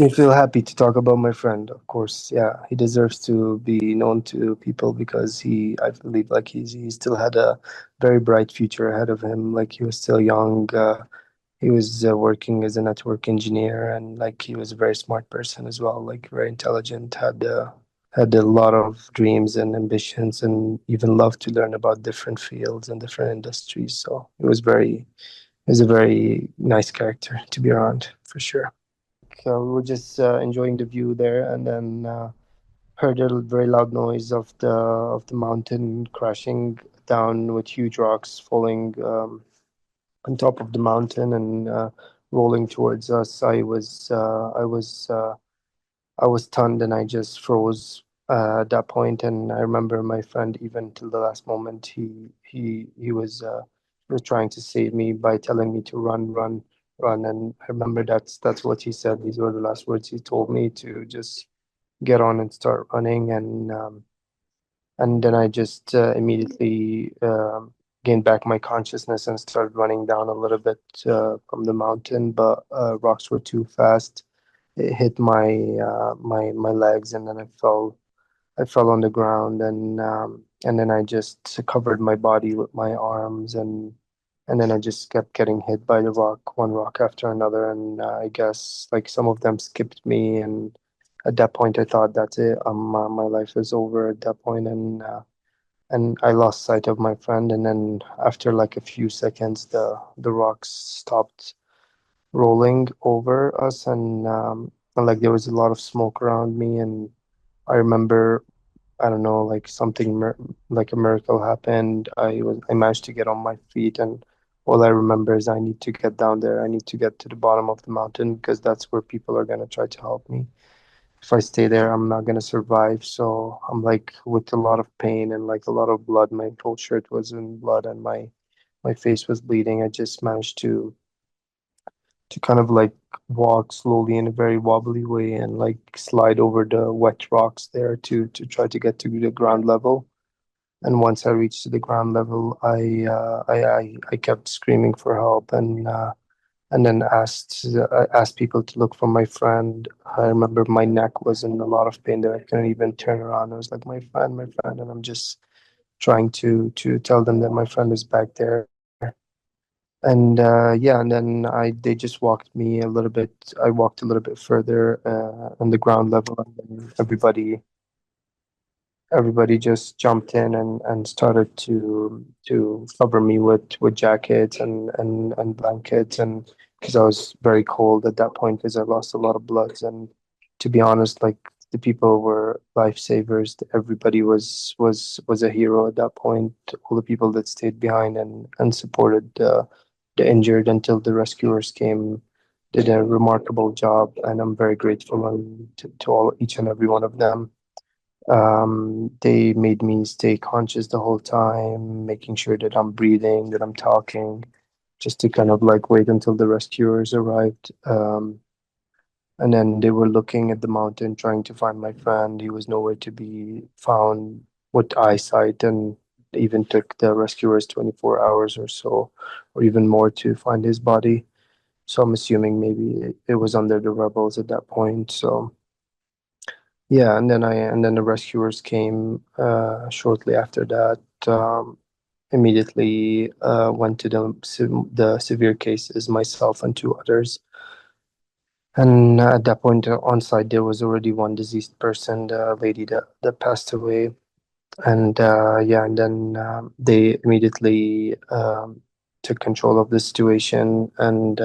me feel happy to talk about my friend. Of course, yeah, he deserves to be known to people because I believe, like he still had a very bright future ahead of him. Like he was still young. He was working as a network engineer, and like he was a very smart person as well. Like very intelligent, had a lot of dreams and ambitions, and even loved to learn about different fields and different industries. So he was a very nice character to be around for sure. We were just enjoying the view there, and then heard a very loud noise of the mountain crashing down with huge rocks falling on top of the mountain and rolling towards us. I was stunned and I just froze at that point. And I remember my friend, even till the last moment, he was trying to save me by telling me to run, run, run. And I remember that's what he said. These were the last words he told me, to just get on and start running. And then I just immediately gained back my consciousness and started running down a little bit from the mountain, but rocks were too fast. It hit my legs, and then I fell on the ground, and then I just covered my body with my arms, and then I just kept getting hit by the rock, one rock after another, and I guess like some of them skipped me, and at that point I thought that's it. My life is over at that point, and I lost sight of my friend, and then after like a few seconds, the rocks stopped rolling over us, and like there was a lot of smoke around me, and I remember, I don't know, like like a miracle happened. I managed to get on my feet, and all I remember is I need to get down there. I need to get to the bottom of the mountain because that's where people are gonna try to help me. If I stay there, I'm not gonna survive. So I'm like with a lot of pain and like a lot of blood. My whole shirt was in blood, and my face was bleeding. I just managed to kind of like walk slowly in a very wobbly way and like slide over the wet rocks there to try to get to the ground level. And once I reached the ground level, I kept screaming for help, and then I asked people to look for my friend. I remember my neck was in a lot of pain that I couldn't even turn around. I was like, my friend, and I'm just trying to tell them that my friend is back there. And yeah, and then I they just walked me a little bit. I walked a little bit further on the ground level, and then everybody just jumped in and started to cover me with jackets and blankets, and because I was very cold at that point because I lost a lot of bloods. And to be honest, like the people were lifesavers. Everybody was a hero at that point. All the people that stayed behind and supported the injured until the rescuers came did a remarkable job, and I'm very grateful to all each and every one of them. They made me stay conscious the whole time, making sure that I'm breathing, that I'm talking, just to kind of like wait until the rescuers arrived. And then they were looking at the mountain, trying to find my friend. He was nowhere to be found with eyesight, and it even took the rescuers 24 hours or so, or even more, to find his body. So I'm assuming maybe it was under the rebels at that point. So. Yeah, and then the rescuers came shortly after that. Immediately went to the severe cases, myself and two others. And at that point on site, there was already one deceased person, the lady that passed away. And yeah, and then they immediately took control of the situation, and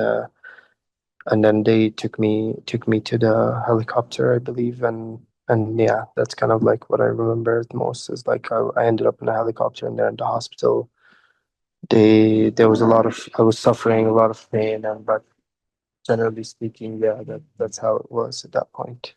then they took me to the helicopter, I believe, and yeah, that's kind of like what I remember the most is like I ended up in a helicopter and then in the hospital. There was a lot of I was suffering a lot of pain, and but generally speaking, yeah, that's how it was at that point.